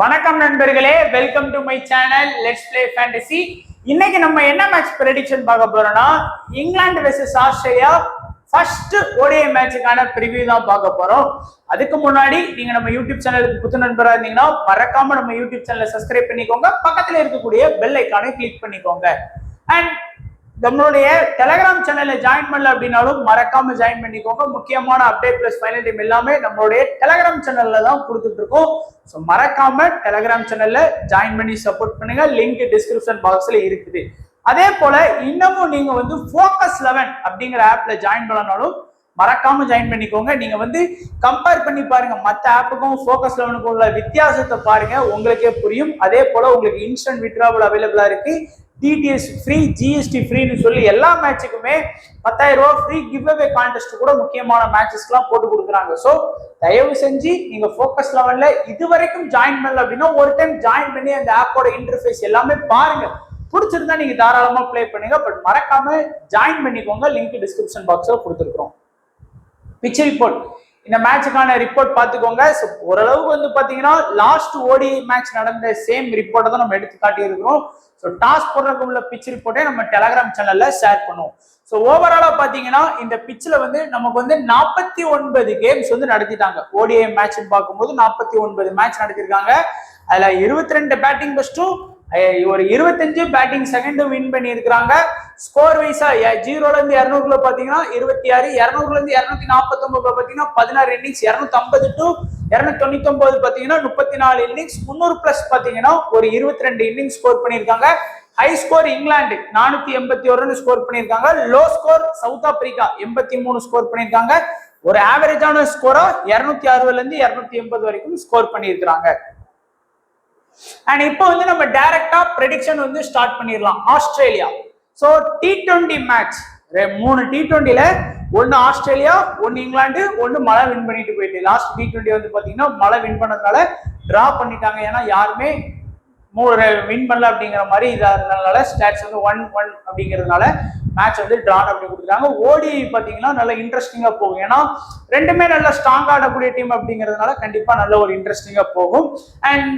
வணக்கம் நண்பர்களே, welcome to my channel let's play fantasy. இன்னைக்கு நம்ம என்ன மேட்ச் ப்ரெடிக்ஷன் பார்க்க போறோம்னா, England versus Australia first ODI மேட்சுக்கான ப்ரிவியூ தான் பார்க்க போறோம். அதுக்கு முன்னாடி நீங்க நம்ம யூடியூப் சேனலுக்கு புது நண்பரா இருந்தீங்கன்னா மறக்காம நம்ம யூடியூப் சேனலை சப்ஸ்கிரைப் பண்ணிக்கோங்க, பக்கத்துல இருக்கக்கூடிய பெல் ஐக்கானை கிளிக் பண்ணிக்கோங்க. அண்ட் நம்மளுடைய டெலிகிராம் சேனல்ல ஜாயின் பண்ணல அப்படின்னாலும் மறக்காம ஜாயின் பண்ணிக்கோங்க. முக்கியமான அப்டேட் பிளஸ் ஃபைனல் டீம் எல்லாமே நம்மளுடைய டெலிகிராம் சேனல்ல தான் கொடுத்துட்டு இருக்கோம். ஸோ மறக்காம டெலிகிராம் சேனல்ல ஜாயின் பண்ணி சப்போர்ட் பண்ணுங்க. லிங்க் டிஸ்கிரிப்ஷன் பாக்ஸ்ல இருக்குது. அதே போல இன்னமும் நீங்க வந்து ஃபோக்கஸ் 11 அப்படிங்கிற ஆப்ல ஜாயின் பண்ணனாலும் மறக்காம ஜாயின் பண்ணிக்கோங்க. நீங்க வந்து கம்பேர் பண்ணி பாருங்க, மற்ற ஆப்புக்கும் ஃபோக்கஸ் 11க்கும் உள்ள வித்தியாசத்தை பாருங்க, உங்களுக்கே புரியும். அதே போல உங்களுக்கு இன்ஸ்டன்ட் வித்ட்ராவல் அவைலபிளா இருக்கு, டிடிஎஸ் ஃப்ரீ, ஜிஎஸ்டி ஃப்ரீன்னு சொல்லி எல்லா மேட்சுக்குமே 10,000 ரூபாய் ஃப்ரீ கிவ் அவே கான்டெஸ்ட் கூட முக்கியமான மேட்சஸ்க்குலாம் போட்டு கொடுக்குறாங்க. ஸோ தயவு செஞ்சு நீங்க ஃபோக்கஸ் 11ல இது வரைக்கும் ஜாயின் பண்ணல அப்படின்னா ஒரு டைம் ஜாயின் பண்ணி அந்த ஆப்போட இன்டர்ஃபேஸ் எல்லாமே பாருங்க. பிடிச்சிருந்தா நீங்க தாராளமா ப்ளே பண்ணுங்க, பட் மறக்காம ஜாயின் பண்ணிக்கோங்க. லிங்க் டிஸ்கிரிப்ஷன் பாக்ஸ்ல கொடுத்துருக்கோம். பிச் ரிப்போர்ட், இந்த மேட்சுக்கான ரிப்போர்ட் பார்த்துக்கோங்க. ஓரளவுக்கு வந்து பாத்தீங்கன்னா லாஸ்ட் ஓடிஐ மேட்ச் நடந்த சேம் ரிப்போர்ட்டை தான் நம்ம எடுத்து காட்டி இருக்கிறோம். ஸோ டாஸ் போடுறதுக்கு உள்ள பிச் ரிப்போர்ட்டே நம்ம டெலிகிராம் சேனல்ல ஷேர் பண்ணுவோம். ஸோ ஓவராலா பாத்தீங்கன்னா இந்த பிச்சில் வந்து நமக்கு வந்து 49 கேம்ஸ் வந்து நடத்திட்டாங்க. ஓடிஐ மேட்ச் பார்க்கும்போது 49 மேட்ச் நடத்திருக்காங்க. அதுல 22 பேட்டிங் பெஸ்டும் ஒரு 25 பேட்டிங் செகண்டும் வின் பண்ணி இருக்கிறாங்க. ஸ்கோர் வைஸா 0ல இருந்து 200 பாத்தீங்கன்னா 26, 200ல இருந்து 249 பாத்தீங்கன்னா 16 இன்னிங்ஸ், 250 டு 299 பாத்தீங்கன்னா 34 இன்னிங்ஸ், 300 பிளஸ் பாத்தீங்கன்னா ஒரு 22 இன்னிங்ஸ் ஸ்கோர் பண்ணியிருக்காங்க. High score England 481 run score பண்ணியிருக்காங்க. Low score South Africa 83 score பண்ணியிருக்காங்க. ஒரு ஆவரேஜான ஸ்கோரா 260ல இருந்து 280 வரைக்கும் ஸ்கோர் பண்ணியிருக்காங்க. அண்ட் இப்போ வந்து நம்ம டைரக்டா ப்ரெடிக்ஷன் வந்து ஸ்டார்ட் பண்ணிடலாம். ஆஸ்திரேலியா, ஸோ T20 மேட்ச் 3 T20ல ஒன்னு ஆஸ்திரேலியா, ஒன்னு இங்கிலாந்து, ஒன்னு மழை வின் பண்ணிட்டு போயிட்டு லாஸ்ட் T20 வந்து பாத்தீங்கன்னா மழை வின் பண்ணதுனால டிரா பண்ணிட்டாங்க. ஏன்னா யாருமே வின் பண்ணல அப்படிங்கிற மாதிரி இதனால ஸ்டாட்ஸ் வந்து 1-1 அப்படிங்கிறதுனால மேட்ச் வந்து டிரான் அப்படி கொடுத்துருக்காங்க. ஓடிஐ பாத்தீங்கன்னா நல்ல இன்ட்ரெஸ்டிங்கா போகும். ஏன்னா ரெண்டுமே நல்ல ஸ்ட்ராங் ஆடக்கூடிய டீம் அப்படிங்கிறதுனால கண்டிப்பா நல்ல ஒரு இன்ட்ரெஸ்டிங்கா போகும். அண்ட்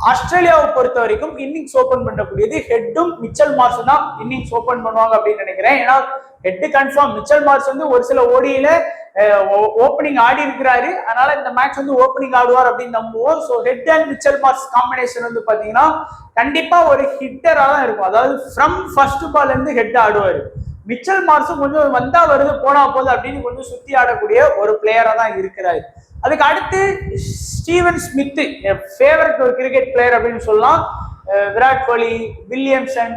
ஆஸ்திரேலியாவை பொறுத்த வரைக்கும் இன்னிங்ஸ் ஓபன் பண்ணக்கூடியது ஹெட்டும் மிச்சல் மார்ஸும் தான் இன்னிங்ஸ் ஓபன் பண்ணுவாங்க அப்படின்னு நினைக்கிறேன். ஏன்னா ஹெட் கன்ஃபார்ம். மிச்சல் மார்ஸ் வந்து ஒரு சில ஓடியில ஓப்பனிங் ஆடி இருக்கிறாரு, அதனால இந்த மேட்ச் வந்து ஓப்பனிங் ஆடுவார் அப்படின்னு நம்புவோம். So head and Mitchell Marsh combination வந்து பாத்தீங்கன்னா கண்டிப்பா ஒரு ஹிட்டரா தான் இருக்கும். அதாவது ஃப்ரம் ஃபர்ஸ்ட் பால்ல இருந்து ஹெட் ஆடுவாரு. மிச்சல் மார்ஸும் கொஞ்சம் வந்தா வருது போனா போகுது அப்படின்னு கொஞ்சம் சுத்தி ஆடக்கூடிய ஒரு பிளேயரா தான் இருக்கிறாரு. அதுக்கு அடுத்து ஸ்டீவன் ஸ்மித், ஃபேவரட் ஒரு கிரிக்கெட் பிளேயர் அப்படின்னு சொல்லலாம். Virat Kohli, Williamson,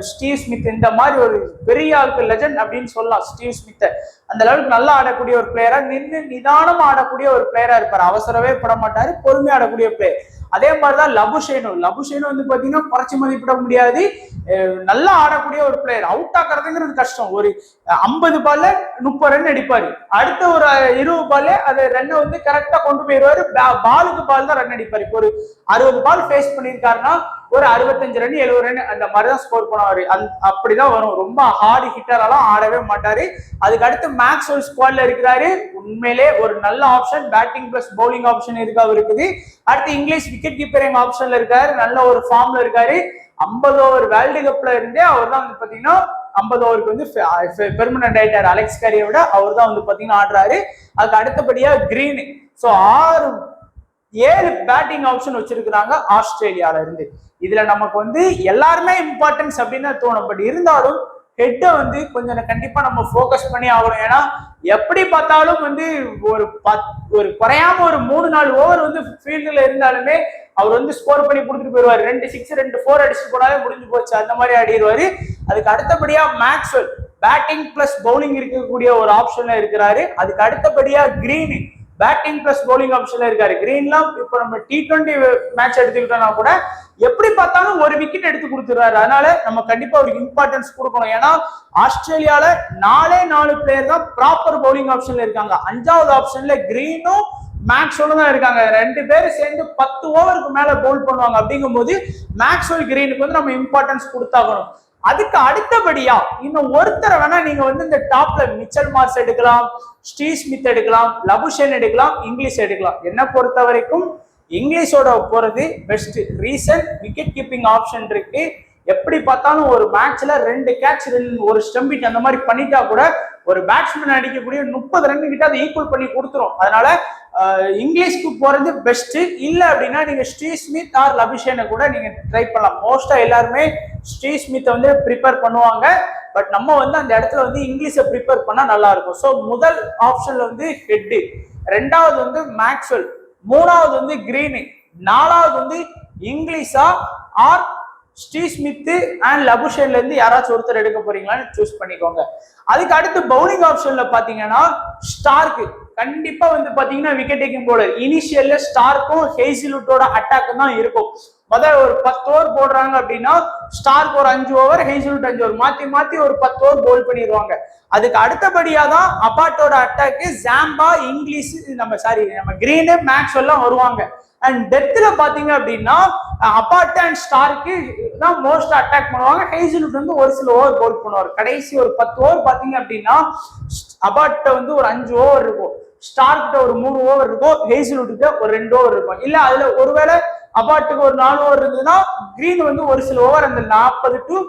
Steve Smith, இந்த மாதிரி ஒரு பெரிய ஆளுக்கு லெஜண்ட் அப்படின்னு சொல்லலாம். ஸ்டீவ் ஸ்மித் அந்த அளவுக்கு நல்லா ஆடக்கூடிய ஒரு பிளேயரா, நின்று நிதானம் ஆடக்கூடிய ஒரு பிளேயரா இருப்பார். அவசரவே பட மாட்டாரு, பொறுமையா ஆடக்கூடிய பிளேயர். அதே மாதிரிதான் லபுஷேனு வந்து பாத்தீங்கன்னா குறைச்சி மதிப்பிட முடியாது, நல்லா ஆடக்கூடிய ஒரு பிளேயர். அவுட் ஆக்குறதுங்கிறது கஷ்டம். ஒரு 50 பால்ல 30 ரன் அடிப்பாரு, அடுத்த ஒரு 20 பால்ல அது ரன்னை வந்து கரெக்டா கொண்டு போயிடுவாரு. பாலுக்கு பால் தான் ரன் அடிப்பாரு. இப்போ ஒரு 60 பால் ஃபேஸ் பண்ணியிருக்காருன்னா ஒரு 65 ரன் 70 ரன் அந்த மாதிரிதான் ஸ்கோர் பண்ணுவாரு. அப்படிதான் வரும். ரொம்ப ஹார்டு ஹிட்டரெல்லாம் ஆடவே மாட்டாரு. அதுக்கு அடுத்து மேக்ஸ்வெல் ஸ்குவாட்ல இருக்கிறாரு. உண்மையிலே ஒரு நல்ல option, batting plus bowling option இருக்கு அவர் இருக்குது. அடுத்து இங்கிலீஷ் விக்கெட் கீப்பரிங் ஆப்ஷன்ல இருக்காரு, நல்ல ஒரு ஃபார்ம்ல இருக்காரு. 50 ஓவர் வேர்ல்டு கப்ல இருந்தே அவர் தான் வந்து பாத்தீங்கன்னா 50 ஓவருக்கு வந்து பெர்மனன்ட் ஆயிட்டாரு. அலெக்ஸ் கேரியை விட அவர் தான் வந்து பாத்தீங்கன்னா ஆடுறாரு. அதுக்கு அடுத்தபடியா கிரீன். ஸோ 7 பேட்டிங் ஆப்ஷன் வச்சிருக்கிறாங்க ஆஸ்திரேலியால இருந்து. இதுல நமக்கு வந்து எல்லாருமே இம்பார்ட்டன்ஸ் அப்படின்னு தோணும். பட் இருந்தாலும் ஹெட்டை வந்து கொஞ்சம் கண்டிப்பா நம்ம ஃபோக்கஸ் பண்ணி ஆகணும். ஏன்னா எப்படி பார்த்தாலும் வந்து ஒரு குறையாம ஒரு 3-4 ஓவர் வந்து ஃபீல்டுல இருந்தாலுமே அவர் வந்து ஸ்கோர் பண்ணி கொடுத்துட்டு போயிடுவாரு. 2 6 2 4 அடிச்சுட்டு போனாலே முடிஞ்சு போச்சு, அந்த மாதிரி ஆடிடுவாரு. அதுக்கு அடுத்தபடியா மேக்ஸ்வெல் பேட்டிங் பிளஸ் பவுலிங் இருக்கக்கூடிய ஒரு ஆப்ஷன்ல இருக்கிறாரு. அதுக்கு அடுத்தபடியா கிரீன் பேட்டிங் பிளஸ் பவுலிங் ஆப்ஷன்ல இருக்காரு. கிரீன்லாம் இப்போ நம்ம T20 மேட்ச் எடுத்துக்கிட்டோம்னா கூட எப்படி பார்த்தாலும் ஒரு விக்கெட் எடுத்து கொடுத்துறாரு. அதனால நம்ம கண்டிப்பா அவருக்கு இம்பார்ட்டன்ஸ் கொடுக்கணும். ஏன்னா ஆஸ்திரேலியால 4 பிளேயர் தான் ப்ராப்பர் பவுலிங் ஆப்ஷன்ல இருக்காங்க. 5வது ஆப்ஷன்ல கிரீனும் மேக்ஸ்வெல் தான் இருக்காங்க. 2 பேரும் சேர்ந்து 10 ஓவருக்கு மேல பவுல் பண்ணுவாங்க. அப்படிங்கும் போது மேக்ஸ்வெல் கிரீனுக்கு வந்து நம்ம இம்பார்ட்டன்ஸ் கொடுத்தாகணும். அதுக்கு அடுத்தபடியா இன்னும் ஒருத்தரை வேணா நீங்க வந்து இந்த டாப்ல மிச்சல் மார்ஸ் எடுக்கலாம், ஸ்டீவ் ஸ்மித் எடுக்கலாம், லபுஷேன் எடுக்கலாம், இங்கிலீஷ் எடுக்கலாம். என்ன பொறுத்த வரைக்கும் இங்கிலீஷோட போறது best. Reason wicket keeping option இருக்கு. எப்படி பார்த்தாலும் ஒரு மேட்ச்ல 2 கேட்ச் ஒரு ஸ்டம்பிட் அந்த மாதிரி பண்ணிட்டா கூட ஒரு பேட்ஸ்மேன் அடிக்கக்கூடிய 30 ரன் கிட்ட அதை ஈக்குவல் பண்ணி கொடுத்துரும். அதனால இங்கிலீஷ்க்கு போறது பெஸ்ட். இல்ல அப்படின்னா நீங்க ஸ்டீவ் ஸ்மித் ஆர் லபிஷேனை கூட நீங்க ட்ரை பண்ணலாம். மோஸ்டா எல்லாருமே ஸ்டீவ் ஸ்மித்தை வந்து ப்ரிப்பேர் பண்ணுவாங்க. பட் நம்ம வந்து அந்த இடத்துல வந்து இங்கிலீஷை ப்ரிப்பேர் பண்ணா நல்லா இருக்கும். ஸோ முதல் ஆப்ஷன்ல வந்து ஹெட், ரெண்டாவது வந்து மேக்ஸ்வெல், மூணாவது வந்து கிரீனு, நாலாவது வந்து இங்கிலீஷா ஆர் ஸ்டீவ் ஸ்மித் அண்ட் லபுஷேன்ல இருந்து யாராச்சும் ஒருத்தர் எடுக்க போறீங்களான்னு சூஸ் பண்ணிக்கோங்க. அதுக்கு அடுத்து பவுலிங் ஆப்ஷன்ல பாத்தீங்கன்னா ஸ்டார்க் கண்டிப்பா வந்து பாத்தீங்கன்னா விக்கெட் டேக்கிங் போலர். இனிஷியல்ல ஸ்டார்க்கும் ஹேசிலுட்டோட அட்டாக் தான் இருக்கும். முதல்ல ஒரு 10 ஓவர் போடுறாங்க அப்படின்னா ஸ்டார்க் ஒரு 5 ஓவர், ஹேசிலுட் 5 ஓவர், மாத்தி மாத்தி ஒரு 10 ஓவர் போல் பண்ணிடுவாங்க. அதுக்கு அடுத்தபடியா தான் அபாட்டோட அட்டாக்கு ஜாம்பா, இங்கிலீஷ், நம்ம கிரீனு, மேக்ஸ் எல்லாம் வருவாங்க. அண்ட் டெத்ல பாத்தீங்க அப்படின்னா அபாட் அண்ட் ஸ்டார்க்கு தான் மோஸ்ட் அட்டாக் பண்ணுவாங்க. ஹேசிலுட் வந்து ஒரு சில ஓவர் போல் பண்ணுவார். கடைசி ஒரு 10 ஓவர் பாத்தீங்க அப்படின்னா அபாட்ட வந்து ஒரு 5 ஓவர் இருக்கும், ஸ்டார்க்கிட்ட ஒரு 3 ஓவர் இருக்கும், ஹேசிலுட்டுக்கு ஒரு 2 ஓவர் இருக்கும். இல்ல அதுல ஒருவேளை அபாட்டுக்கு ஒரு 4 ஓவர் இருந்ததுன்னா கிரீன் வந்து ஒரு சில ஓவர் அந்த 40 to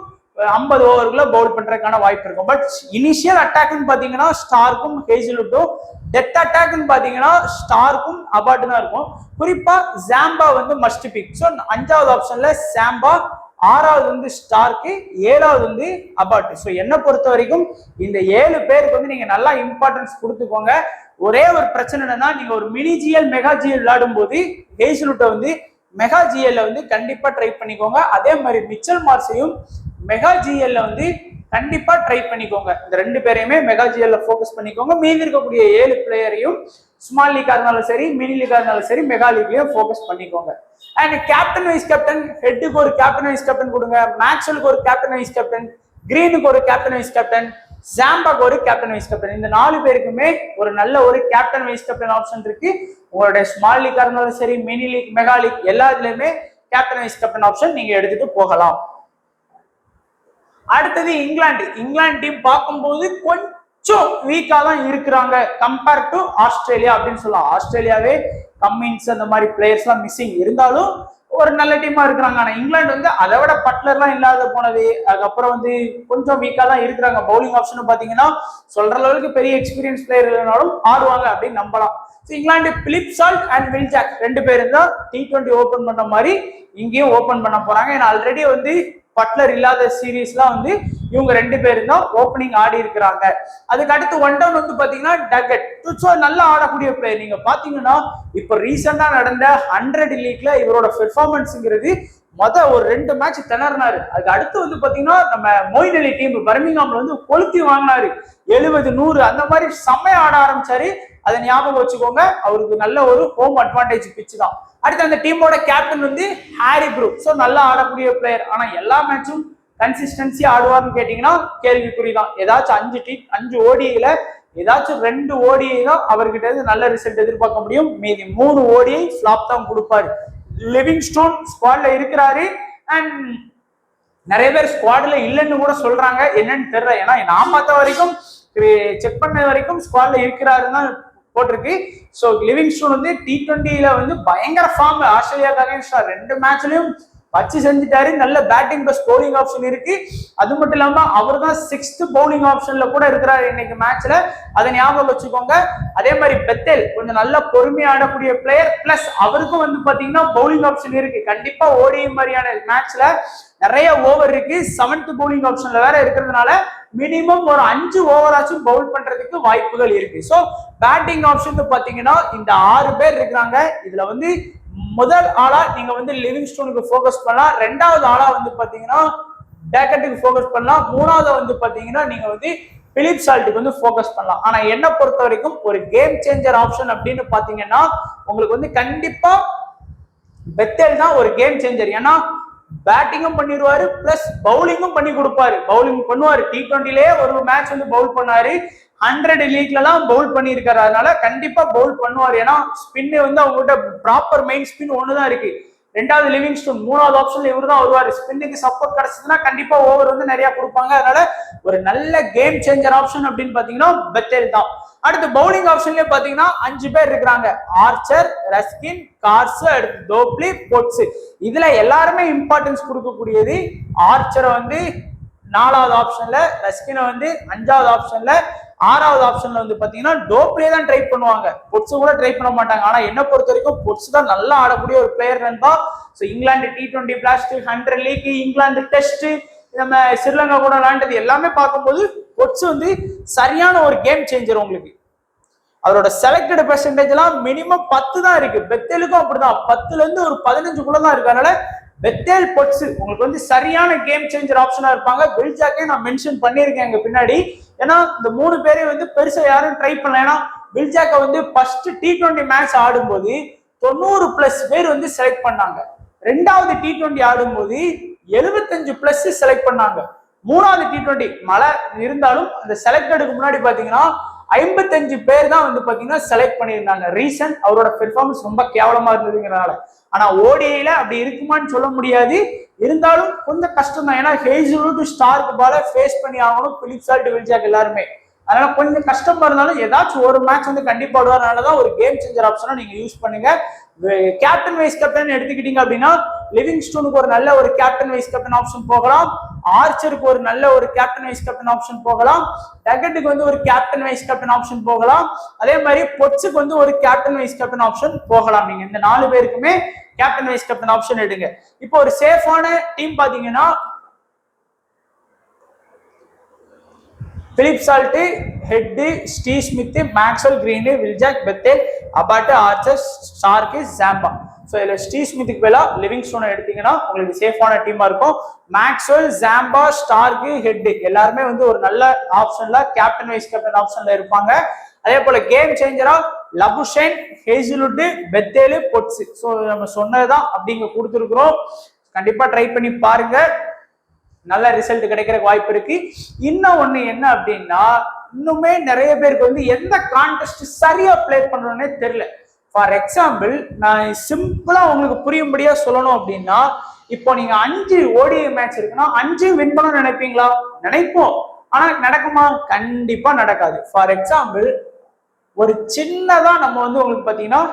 50 ஓவருக்குள்ள பவுல் பண்றதுக்கான வாய்ப்பு இருக்கும். பட் இனிஷியல் அட்டாக்னு பாத்தீங்கன்னா ஸ்டார்க்கும் ஹேசிலுட்டும், டெத் அட்டாக்னு பாத்தீங்கன்னா ஸ்டார்க்கும் அபாட் தான் இருக்கும். குறிப்பா ஜாம்பா வந்து மஸ்ட் பிக். ஸோ 5வது ஆப்ஷன்ல ஜாம்பா, 6வது வந்து ஸ்டார்க்கு, 7வது வந்து அபாட். ஸோ என்னை பொறுத்த வரைக்கும் இந்த 7 பேருக்கு வந்து நீங்க நல்லா இம்பார்ட்டன்ஸ் கொடுத்துக்கோங்க. ஒரே ஒரு பிரச்சனை என்னன்னா நீங்க ஒரு மினி ஜிஎல் மெகா ஜிஎல் விளையாடும் போது ஹேசிலுட்டை வந்து மெகா ஜிஎல்ல வந்து கண்டிப்பா ட்ரை பண்ணிக்கோங்க. அதே மாதிரி மிச்சல் மார்ஸையும் மெகா ஜிஎல்ல வந்து கண்டிப்பா ட்ரை பண்ணிக்கோங்க. இந்த 2 பேரையுமே மெகா ஜிஎல்ல ஃபோக்கஸ் பண்ணிக்கோங்க. மீதி இருக்கக்கூடிய 7 பிளேயரையும் ஸ்மால் லீக்கா இருந்தாலும் சரி, மினி லீக்கா இருந்தாலும் சரி, மெகா லீக்லயும் ஃபோக்கஸ் பண்ணிக்கோங்க. அண்ட் கேப்டன் வைஸ் கேப்டன், ஹெட்டுக்கு ஒரு கேப்டன் வைஸ் கேப்டன் கொடுங்க, மேக்ஸ்வெலுக்கு ஒரு கேப்டன் வைஸ் கேப்டன், கிரீனுக்கு ஒரு கேப்டன் வைஸ் கேப்டன், ஜாம்பாக்கு ஒரு கேப்டன் வைஸ் கேப்டன். இந்த 4 பேருக்குமே ஒரு நல்ல ஒரு கேப்டன் வைஸ் கேப்டன் ஆப்ஷன் இருக்கு. உங்களுடைய ஸ்மால் லீக்கா இருந்தாலும் சரி, மினி லீக், மெகா லீக் எல்லாத்துலயுமே கேப்டன் வைஸ் கேப்டன் ஆப்ஷன் நீங்க எடுத்துட்டு போகலாம். அடுத்தது இங்கிலாந்து டீம் பார்க்கும்போது கொஞ்சம் வீக்கா தான் இருக்கிறாங்க கம்பேர் டு ஆஸ்திரேலியா அப்படின்னு சொல்லலாம். ஆஸ்திரேலியாவே கம்மின்ஸ் அந்த மாதிரி பிளேயர்ஸ் எல்லாம் மிஸ்ஸிங் இருந்தாலும் ஒரு நல்ல டீமா இருக்கிறாங்க. ஆனா இங்கிலாந்து வந்து அதை விட பட்லர்லாம் இல்லாத போனது, அதுக்கப்புறம் வந்து கொஞ்சம் வீக்கா தான் இருக்கிறாங்க. பவுலிங் ஆப்ஷன் பாத்தீங்கன்னா சொல்ற அளவுக்கு பெரிய எக்ஸ்பீரியன்ஸ் பிளேயர் இல்லைனாலும் ஆடுவாங்க அப்படின்னு நம்பலாம். England Philip Salt and Will Jack 2 பேரும் தான் T20 ஓபன் பண்ண மாதிரி இங்கேயும் ஓபன் பண்ண போறாங்க. ஏன்னா ஆல்ரெடி வந்து பட்லர் இல்லாத சீரீஸ்லாம் வந்து இவங்க 2 பேரும் தான் ஓப்பனிங் ஆடி இருக்கிறாங்க. அதுக்கு அடுத்து 1 டவுன் வந்து பாத்தீங்கன்னா டக்கட். நல்லா ஆடக்கூடிய பிளேயர். நீங்க பாத்தீங்கன்னா இப்ப ரீசெண்டா நடந்த 100 லீக்ல இவரோட பெர்ஃபார்மன்ஸ்ங்கிறது ஒரு 2 மேட்ச் திணறினாரு. அதுக்கு அடுத்து வந்து பாத்தீங்கன்னா நம்ம மொயின் அலி டீம் பர்மிங்ஹாம்ல வந்து கொளுத்தி வாங்கினாரு. 70, 100 அந்த மாதிரி செம்மையா ஆட ஆரம்பிச்சாரு. அதை ஞாபகம் வச்சுக்கோங்க. அவருக்கு நல்ல ஒரு ஹோம் அட்வான்டேஜ் பிச்சு தான். அடுத்து அந்த டீமோட கேப்டன் வந்து ஹாரி ப்ரூக். ஸோ நல்லா ஆடக்கூடிய பிளேயர். ஆனா எல்லா மேட்சும் கன்சிஸ்டன்சி ஆடுவார்னு கேட்டீங்கன்னா கேள்விக்குறிதான். ஏதாச்சும் 5 ஓடிஐல ஏதாச்சும் 2 ஓடிஐ தான் அவர்கிட்ட இருந்து நல்ல ரிசல்ட் எதிர்பார்க்க முடியும். மீதி 3 ஓடிஐ ஃபிளாப் தான் கொடுப்பாரு. லிவிங்ஸ்டோன் ஸ்குவாட்ல இருக்கிறாரு. அண்ட் நிறைய பேர் ஸ்குவாட்ல இல்லைன்னு கூட சொல்றாங்க. என்னன்னு தெரியல. ஏன்னா நான் பார்த்த வரைக்கும் செக் பண்ண வரைக்கும் ஸ்குவாட்ல இருக்கிறாருன்னு தான் போட்டிருக்கு. ஸோ லிவிங்ஸ்டோன் வந்து T20ல வந்து பயங்கர ஃபார்ம். ஆஸ்திரேலியாக்காக 2 மேட்ச்லயும் வச்சு செஞ்சுட்டாரு. நல்ல பேட்டிங் பிளஸ் பவுலிங் ஆப்ஷன் இருக்கு. அது மட்டும் இல்லாம அவர் தான் 6th பவுலிங் ஆப்ஷன்ல கூட இருக்கிறாரு இன்னைக்கு மேட்ச்ல. அதை ஞாபகம் வச்சுக்கோங்க. அதே மாதிரி பெத்தேல் கொஞ்சம் நல்ல பொறுமையா ஆடக்கூடிய பிளேயர். பிளஸ் அவருக்கும் வந்து பாத்தீங்கன்னா பவுலிங் ஆப்ஷன் இருக்கு. கண்டிப்பா ஓடிஐ மாதிரியான மேட்ச்ல நிறைய ஓவர் இருக்கு. 7th பவுலிங் ஆப்ஷன்ல வேற இருக்கிறதுனால மினிமம் ஒரு 5 ஓவராச்சும் பவுல் பண்றதுக்கு வாய்ப்புகள் இருக்கு. ஸோ பேட்டிங் ஆப்ஷன் பாத்தீங்கன்னா இந்த 6 பேர் இருக்கிறாங்க. இதுல வந்து முதல் ஆளா நீங்க வந்து லிவிங்ஸ்டோனுக்கு போக்கஸ் பண்ணலாம். 2வது ஆளா வந்து பாத்தீங்கன்னா டேக்கட்டுக்கு போக்கஸ் பண்ணலாம். 3வது வந்து பாத்தீங்கன்னா நீங்க வந்து பிலிப் சால்ட்டுக்கு வந்து போக்கஸ் பண்ணலாம். ஆனா என்ன பொறுத்த வரைக்கும் ஒரு கேம் சேஞ்சர் ஆப்ஷன் அப்படின்னு பாத்தீங்கன்னா உங்களுக்கு வந்து கண்டிப்பா பெத்தேல் தான் ஒரு கேம் சேஞ்சர். ஏன்னா பேட்டிங்கும் பண்ணிடுவாரு பிளஸ் பவுலிங்கும் பண்ணி கொடுப்பாரு. பவுலிங் பண்ணுவாரு. T20லயே ஒரு மேட்ச் வந்து பவுல் பண்ணாரு. 100 லீக்லாம் பவுல் பண்ணியிருக்காரு. அதனால கண்டிப்பா பவுல் பண்ணுவார். ஏன்னா ஸ்பின் வந்து அவங்ககிட்ட ப்ராப்பர் மெயின் ஸ்பின் ஒண்ணுதான் இருக்கு. 2வது லிவிங்ஸ்டோன், 3வது ஆப்ஷன்ல இவரு தான் வருவாரு. ஸ்பின்னுக்கு சப்போர்ட் கிடைச்சதுன்னா கண்டிப்பா ஓவர் வந்து நிறைய கொடுப்பாங்க. அதனால ஒரு நல்ல கேம் சேஞ்சர் ஆப்ஷன் அப்படின்னு பாத்தீங்கன்னா பெத்தேல் தான். அடுத்து பவுலிங் ஆப்ஷன்லயே பாத்தீங்கன்னா 5 பேர் இருக்கிறாங்க. ஆர்ச்சர், ரஸ்கின், கார்ஸ், அடுத்து டோப்லி, பொட்ஸ். இதுல எல்லாருமே இம்பார்ட்டன்ஸ் கொடுக்கக்கூடியது ஆர்ச்சரை வந்து 4வது ஆப்ஷன்ல, ரஸ்கினை வந்து 5வது ஆப்ஷன்ல, 6வது ஆப்ஷன்ல வந்து பாத்தீங்கன்னா டோப்லே தான் ட்ரை பண்ணுவாங்க. பொட்ஸ் கூட ட்ரை பண்ண மாட்டாங்க. ஆனா என்ன பொறுத்த வரைக்கும் பொட்ஸ் தான் நல்லா ஆடக்கூடிய ஒரு பிளேயர் நண்பா. So England T20 blast, 100 league, England test, நம்ம ஸ்ரீலங்கா கூட விளையாண்டது எல்லாமே பார்க்கும்போது பொட்ஸ் வந்து சரியான ஒரு கேம் சேஞ்சர். உங்களுக்கு அவரோட செலக்டட் பெர்சன்டேஜ் எல்லாம் மினிமம் 10 தான் இருக்கு. பெத்தேலுக்கும் அப்படிதான் 10ல இருந்து ஒரு 15 தான் இருக்கு. அதனால பெத்தேல், பொட்ஸ் உங்களுக்கு வந்து சரியான கேம் சேஞ்சர் ஆப்ஷனா இருப்பாங்க. வில்ஜாக்கே நான் மென்ஷன் பண்ணியிருக்கேன் எங்க பின்னாடி. ஏன்னா இந்த 3 பேரையும் வந்து பெருசா யாரும் ட்ரை பண்ணல. ஏன்னா வில்ஜாக்க வந்து ஃபர்ஸ்ட் T20 மேட்ச் ஆடும்போது 90+ பேர் வந்து செலக்ட் பண்ணாங்க. 2வது T20 ஆடும்போது 75+ செலக்ட் பண்ணாங்க. 3வது T20 மழை இருந்தாலும் அந்த செலக்டடுக்கு முன்னாடி பாத்தீங்கன்னா 55 பேர் தான் வந்து பாத்தீங்கன்னா செலக்ட் பண்ணியிருந்தாங்க. ரீசன் அவரோட பெர்ஃபார்மன்ஸ் ரொம்ப கேவலமா இருந்ததுங்கிறனால. ஆனா ஓடிஐல அப்படி இருக்குமான்னு சொல்ல முடியாது. இருந்தாலும் கொஞ்சம் கஷ்டம் தான். ஏன்னா ஹேசல்வுட், ஸ்டார்க் பால ஃபேஸ் பண்ணி ஆகணும் பிலிப் சால்ட், வில்ஜாக் எல்லாருமே. அதனால கொஞ்சம் கஷ்டமா இருந்தாலும் ஏதாச்சும் ஒரு மேட்ச் வந்து கண்டிப்பா ஆடுவார்னாலதான் ஒரு கேம் சேஞ்சர் ஆப்ஷனா நீங்க யூஸ் பண்ணுங்க. கேப்டன் வைஸ் கேப்டன் எடுத்துக்கிட்டீங்க அப்படின்னா லிவிங்ஸ்டோனுக்கு ஒரு நல்ல ஒரு கேப்டன் வைஸ் கேப்டன் ஆப்ஷன் போகலாம். ஆர்ச்சருக்கு ஒரு நல்ல ஒரு கேப்டன் வைஸ் கேப்டன் ஆப்ஷன் போகலாம். டக்கெட்டுக்கு வந்து ஒரு கேப்டன் வைஸ் கேப்டன் ஆப்ஷன் போகலாம். அதே மாதிரி பொட்ஸுக்கு வந்து ஒரு கேப்டன் வைஸ் கேப்டன் ஆப்ஷன் போகலாம். நீங்க இந்த 4 பேருக்குமே கேப்டன் வைஸ் கேப்டன் ஆப்ஷன் எடுங்க. இப்போ ஒரு சேஃபான டீம் பாத்தீங்கன்னா Philip Salt, Head, Steve Smith, Maxwell, Green, Will Jack, Bethell, Abbott, Archer, Starc, Zampa. So இதுல ஸ்டீவ் ஸ்மித்துக்கு பதிலா லிவிங்ஸ்டோனை எடுத்தீங்கன்னா உங்களுக்கு சேஃபான டீமா இருக்கும். மேக்ஸ்வெல், ஜாம்பா, ஸ்டார்க், ஹெட் எல்லாருமே வந்து ஒரு நல்ல ஆப்ஷன்ல கேப்டன் வைஸ் கேப்டன் ஆப்ஷன்ல இருப்பாங்க. அதே போல கேம் சேஞ்சரா Labuschagne, Hazlewood, Bethell, Potts. So நம்ம சொன்னதுதான் அப்படிங்க கொடுத்துருக்குறோம். கண்டிப்பா ட்ரை பண்ணி பாருங்க. நல்ல ரிசல்ட் கிடைக்கிற வாய்ப்பு இருக்கு. இன்னும் ஒண்ணு என்ன அப்படின்னா இன்னுமே நிறைய பேருக்கு வந்து எந்த கான்டெஸ்ட் சரியா பிளே பண்றோன்னே தெரியல. ஃபார் எக்ஸாம்பிள் நான் சிம்பிளா உங்களுக்கு புரியும்படியா சொல்லணும் அப்படின்னா இப்போ நீங்க 5 ஓடிஐ மேட்ச் இருக்குன்னா 5 வின் பண்ண நினைப்பீங்களா? நினைப்போம். ஆனா நடக்குமா? கண்டிப்பா நடக்காது. ஃபார் எக்ஸாம்பிள் ஒரு சின்னதா நம்ம வந்து உங்களுக்கு பாத்தீங்கன்னா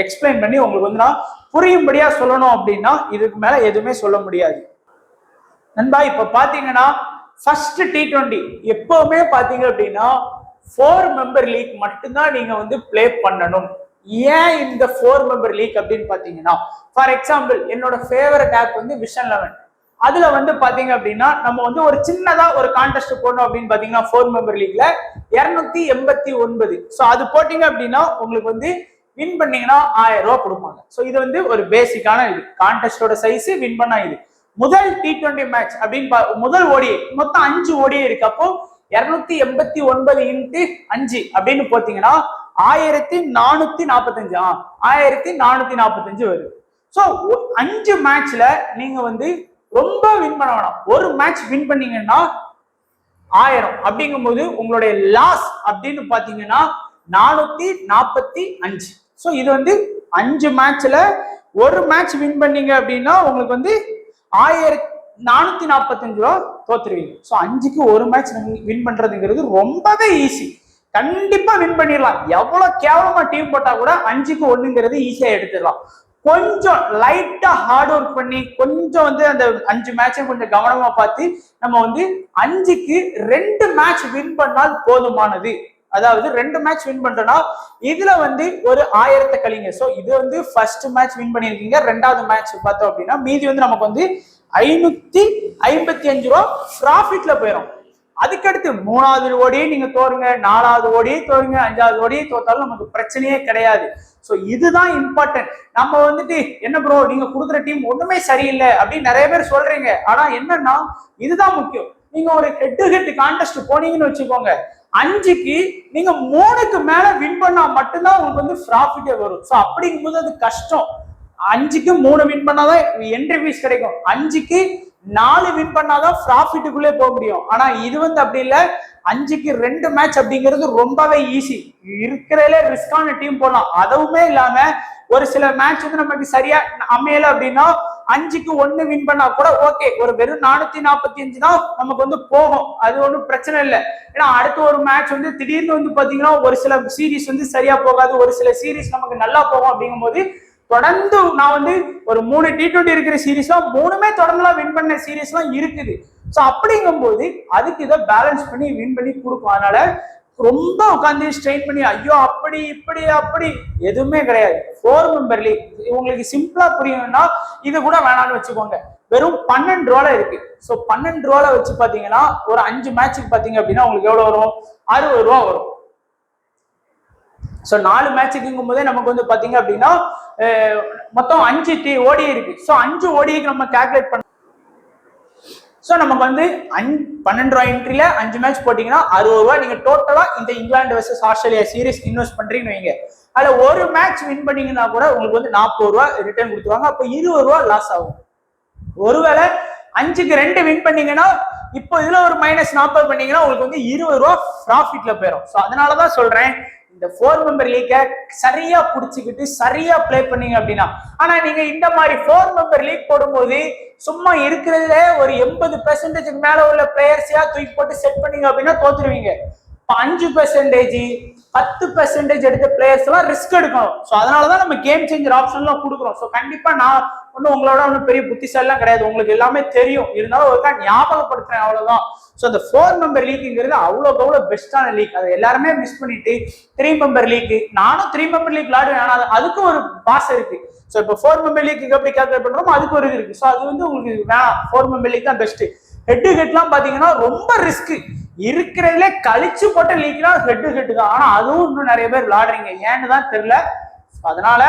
எக்ஸ்பிளைன் பண்ணி உங்களுக்கு வந்து நான் புரியும்படியா சொல்லணும் அப்படின்னா இதுக்கு மேல எதுவுமே சொல்ல முடியாது நண்பா. இப்ப பாத்தீங்கன்னா ஃபர்ஸ்ட் T20 எப்பவுமே பாத்தீங்க அப்படின்னா 4 மெம்பர் லீக் மட்டும்தான் நீங்க வந்து பிளே பண்ணணும். ஏன் இந்த 4 மெம்பர் லீக் அப்படின்னு பாத்தீங்கன்னா ஃபார் எக்ஸாம்பிள் என்னோட ஃபேவரட் ஆப் வந்து விஷன் 11. அதுல வந்து பாத்தீங்க அப்படின்னா நம்ம வந்து ஒரு சின்னதா ஒரு கான்டெஸ்ட் போடணும் அப்படின்னு பாத்தீங்கன்னா 4 மெம்பர் லீக்ல 289. ஸோ அது போட்டீங்க அப்படின்னா உங்களுக்கு வந்து வின் பண்ணீங்கன்னா 1000 ரூபாய் கொடுப்பாங்க. ஸோ இது வந்து ஒரு பேசிக்கான இது கான்டெஸ்டோட சைஸ் வின் பண்ணா இது. முதல் T20 மேட்ச் அப்படின்னு முதல் ஓடிஐ மொத்தம் 5 ஓடிஐ இருக்கு. அப்போ 289 × 5 அப்படின்னு போட்டீங்கன்னா 1445 1445 வருது. ஸோ 5 மேட்ச்ல நீங்க வந்து ரொம்ப வின் பண்ண வேணாம். ஒரு மேட்ச் வின் பண்ணீங்கன்னா 1000 அப்படிங்கும்போது உங்களுடைய லாஸ் அப்படின்னு பாத்தீங்கன்னா 445. ஸோ இது வந்து 5 மேட்ச்ல ஒரு மேட்ச் வின் பண்ணீங்க அப்படின்னா உங்களுக்கு வந்து 1445 ரூபா தோத்துருவீங்க. ஸோ 5க்கு ஒரு மேட்ச் வின் பண்றதுங்கிறது ரொம்பவே ஈஸி. கண்டிப்பா வின் பண்ணிடலாம். எவ்வளவு கேவலமா டீம் போட்டா கூட 5க்கு 1ங்கிறது ஈஸியா எடுத்துடலாம். கொஞ்சம் லைட்டா ஹார்ட் ஒர்க் பண்ணி கொஞ்சம் வந்து அந்த 5 மேட்சை கொஞ்சம் கவனமா பார்த்து நம்ம வந்து 5க்கு 2 மேட்ச் வின் பண்ணால் போதுமானது. அதாவது 2 மேட்ச் வின் பண்றோம்னா இதுல வந்து ஒரு 1000 கழிங்க. சோ இது வந்து ஃபர்ஸ்ட் மேட்ச் வின் பண்ணிருக்கீங்க. 2வது மேட்ச் பார்த்தோம் அப்படின்னா மீதி வந்து நமக்கு வந்து 555 ரூபா ப்ராஃபிட்ல போயிடும். அதுக்கடுத்து 3வது ஓடியை நீங்க தோறுங்க, 4வது ஓடியை தோறுங்க, 5வது ஓடியை தோத்தாலும் நமக்கு பிரச்சனையே கிடையாது. சோ இதுதான் இம்பார்ட்டன்ட். நம்ம வந்துட்டு என்ன ப்ரோ நீங்க கொடுக்குற டீம் ஒண்ணுமே சரியில்லை அப்படின்னு நிறைய பேர் சொல்றீங்க. ஆனா என்னன்னா இதுதான் முக்கியம். நீங்க ஒரு ஹெட் டு ஹெட் கான்டெஸ்ட் போனீங்கன்னு வச்சுக்கோங்க, 5க்கு நீங்க 3க்கு மேல வின் பண்ணா மட்டும்தான் உங்களுக்கு வந்து ப்ராஃபிட்டே வரும். ஸோ அப்படிங்கும்போது அது கஷ்டம். 5க்கு 3 வின் பண்ணாதான் என்ட்ரி ஃபீஸ் கிடைக்கும். 5க்கு 4 வின் பண்ணாதான் ப்ராஃபிட்டுக்குள்ளே போக முடியும். ஆனா இது வந்து அப்படி இல்லை. 5க்கு 2 மேட்ச் அப்படிங்கிறது ரொம்பவே ஈஸி. இருக்கிறதுல ரிஸ்கான டீம் போடலாம். அதுவுமே இல்லாம ஒரு சில மேட்ச் வந்து நமக்கு சரியா அமையல அப்படின்னா 5க்கு 1 வின் பண்ணா கூட ஓகே, ஒரு வெறும் 445 தான் நமக்கு வந்து போகும், அது ஒன்றும் பிரச்சனை இல்லை. ஏன்னா அடுத்த ஒரு மேட்ச் வந்து திடீர்னு வந்து பாத்தீங்கன்னா ஒரு சில சீரீஸ் வந்து சரியா போகாது, ஒரு சில சீரீஸ் நமக்கு நல்லா போகும். அப்படிங்கும் போது தொடர்ந்து நான் வந்து ஒரு 3 T20 இருக்கிற சீரீஸ்லாம் 3மே தொடர்ந்துலாம் வின் பண்ண சீரீஸ்லாம் இருக்குது. ஸோ அப்படிங்கும் போது அதுக்கு இதை பேலன்ஸ் பண்ணி வின் பண்ணி கொடுக்கும். அதனால ரொம்ப உட்காந்து ஸ்ட்ரெயின் பண்ணி ஐயோ அப்படி இப்படி அப்படி எதுவுமே கிடையாது. 4 மெம்பர் லீக் உங்களுக்கு சிம்பிளா புரியணும்னா இது கூட வேணாம்னு வச்சுக்கோங்க. வெறும் 12 ரூபால இருக்கு. ஸோ 12 ரூபால வச்சு பாத்தீங்கன்னா ஒரு 5 மேட்சுக்கு பாத்தீங்க அப்படின்னா உங்களுக்கு எவ்வளவு வரும்? 60 ரூபா வரும். ஸோ 4 மேட்சுக்குங்கும் போதே நமக்கு வந்து பாத்தீங்க அப்படின்னா மொத்தம் 5 ஓடி இருக்கு. ஸோ 5 ஓடிக்கு நம்ம கால்குலேட் பண்ண, ஸோ நமக்கு வந்து 12 ரூபாய் என்ட்ரில 5 மேட்ச் போட்டீங்கன்னா 60 ரூபாய் நீங்க டோட்டலா இந்த England versus Australia series invest பண்றீங்கன்னு வைங்க. அதுல ஒரு மேட்ச் வின் பண்ணீங்கன்னா கூட உங்களுக்கு வந்து 40 ரூபாய் ரிட்டர்ன் கொடுத்துருவாங்க. அப்போ 20 ரூபாய் லாஸ் ஆகும். ஒருவேளை 5க்கு 2 வின் பண்ணீங்கன்னா இப்போ இதுல ஒரு -40 பண்ணீங்கன்னா உங்களுக்கு வந்து 20 ரூபாய் ப்ராஃபிட்ல போயிடும். ஸோ அதனாலதான் சொல்றேன், இந்த 4 மெம்பர் லீக்கை சரியா புடிச்சுக்கிட்டு சரியா பிளே பண்ணீங்க அப்படின்னா. ஆனா நீங்க இந்த மாதிரி 4 மெம்பர் லீக் போடும்போது சும்மா இருக்கிறதுல ஒரு 80% மேல உள்ள பிளேயர்ஸையா தூக்கி போட்டு செட் பண்ணீங்க அப்படின்னா தோத்துருவீங்க. 5% 10% எடுத்த பிளேயர்ஸ் எல்லாம் ரிஸ்க் எடுக்கணும். ஸோ அதனாலதான் நம்ம கேம் சேஞ்சர் ஆப்ஷன்லாம் கொடுக்குறோம். ஸோ கண்டிப்பா நான் ஒன்னும் உங்களோட ஒன்றும் பெரிய புத்திசாலிலாம் கிடையாது, உங்களுக்கு எல்லாமே தெரியும். இருந்தாலும் ஒருக்கா ஞாபகப்படுத்துறேன், அவ்வளவுதான். ஸோ இந்த 4 மெம்பர் லீக்ங்கிறது அவ்வளவு பெஸ்டான லீக். அதை எல்லாருமே மிஸ் பண்ணிட்டு 3 மெம்பர் லீக், நானும் 3 மெம்பர் லீக் விளையாடுவேன். ஆனால் அதுக்கு ஒரு பாஸ் இருக்கு. ஸோ இப்போ 4 மெம்பர் லீக் எப்படி கால்குலேட் பண்றோமோ அதுக்கு ஒரு இது இருக்கு. ஸோ அது வந்து உங்களுக்கு வேணாம், 4 மெம்பர் லீக் தான் பெஸ்ட். ஹெட் டு ஹெட்லாம் பாத்தீங்கன்னா ரொம்ப ரிஸ்க். இருக்கிறதுல கழிச்சு போட்ட லீக்னா ஹெட் டு ஹெட் தான். ஆனா அதுவும் இன்னும் நிறைய பேர் விளையாடுறீங்க, ஏன்னு தான் தெரியல. அதனால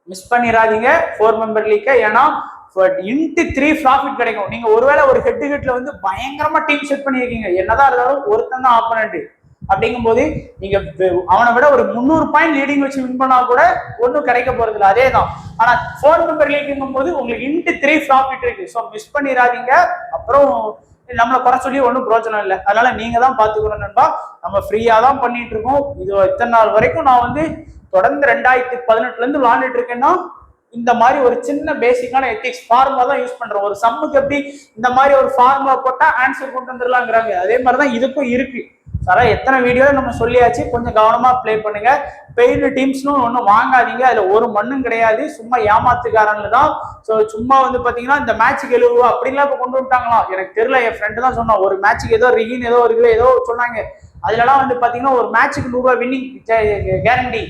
மிஸ் பண்ணிடாதீங்க 4 மெம்பர் லீக்க. ஏன்னா இன்ட்டு 3 ப்ராஃபிட் கிடைக்கும். நீங்க ஒருவேளை ஒரு ஹெட் டு ஹெட்ல வந்து பயங்கரமா டீம் செட் பண்ணிருக்கீங்க, என்னதான் இருந்தாலும் ஒருத்தன் தான் ஆப்போனன்ட். அப்படிங்கும் போது நீங்க அவனை விட ஒரு 300 பாயிண்ட் லீடிங் வச்சு வின் பண்ணா கூட ஒன்னும் கிடைக்க போறது இல்லை, அதே தான். ஆனா 4 மெம்பர் லீக்குங்கும் போது உங்களுக்கு இன்ட்டு 3 ப்ராஃபிட் இருக்கு. ஸோ மிஸ் பண்ணிடாதீங்க. அப்புறம் நம்மளை குறை சொல்லி ஒன்றும் பிரோஜனம் இல்லை. அதனால நீங்க தான் பாத்துக்கணும் நண்பா. நம்ம ஃப்ரீயா தான் பண்ணிட்டு இருக்கோம். இது இத்தனை நாள் வரைக்கும் நான் வந்து தொடர்ந்து 2018 இருந்து விளையாண்டுட்டு இருக்கேன்னா இந்த மாதிரி ஒரு சின்ன பேசிக்கான எத்திக்ஸ் ஃபார்முலா தான் யூஸ் பண்றோம். ஒரு சம்முக்கு எப்படி இந்த மாதிரி ஒரு ஃபார்முலா போட்டா ஆன்சர் கொண்டு வந்துடலாங்கிறாங்க, அதே மாதிரிதான் இதுக்கும் இருக்கு. சாரா எத்தனை வீடியோல நம்ம சொல்லியாச்சு, கொஞ்சம் கவனமா பிளே பண்ணுங்க. பெய்டு டீம்ஸ்னு ஒன்றும் வாங்காதீங்க, அதுல ஒரு மண்ணும் கிடையாது, சும்மா ஏமாத்துக்காரன்ல தான். ஸோ சும்மா வந்து பாத்தீங்கன்னா இந்த மேட்சுக்கு 70 ரூபா அப்படின்லாம் இப்போ கொண்டு வந்துட்டாங்களாம், எனக்கு தெரியல. என் ஃப்ரெண்டு தான் சொன்னான், ஒரு மேட்சுக்கு ஏதோ ரிகின் ஏதோ இருக்குல்ல ஏதோ சொன்னாங்க. அதுலலாம் வந்து பாத்தீங்கன்னா ஒரு மேட்சுக்கு 100 ரூபா வின்னிங் கேரண்டி.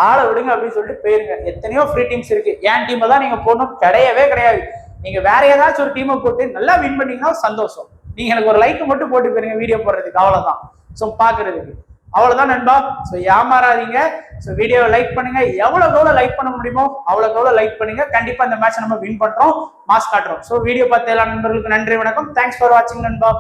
ஆளை விடுங்க அப்படின்னு சொல்லிட்டு போயிருங்க. எத்தனையோ ஃப்ரீ டீம்ஸ் இருக்கு, என் டீமை தான் நீங்க போடணும் கிடையவே கிடையாது. நீங்க வேற ஏதாச்சும் ஒரு டீமை போட்டு நல்லா வின் பண்ணீங்கன்னா சந்தோஷம். நீங்க எனக்கு ஒரு லைக் மட்டும் போட்டு போயிருங்க வீடியோ போடுறதுக்கு, அவ்வளவுதான். ஸோ பாக்குறதுக்கு அவ்வளவுதான் நண்பா. ஸோ ஏமாறாதீங்க. ஸோ வீடியோவை லைக் பண்ணுங்க, எவ்வளவு லைக் பண்ண முடியுமோ அவ்வளவு லைக் பண்ணுங்க. கண்டிப்பா இந்த மேட்ச் நம்ம வின் பண்றோம், மாஸ் காட்டுறோம். ஸோ வீடியோ பார்த்த எல்லா நண்பர்களுக்கு நன்றி, வணக்கம். தேங்க்ஸ் ஃபார் வாட்சிங் நண்பா.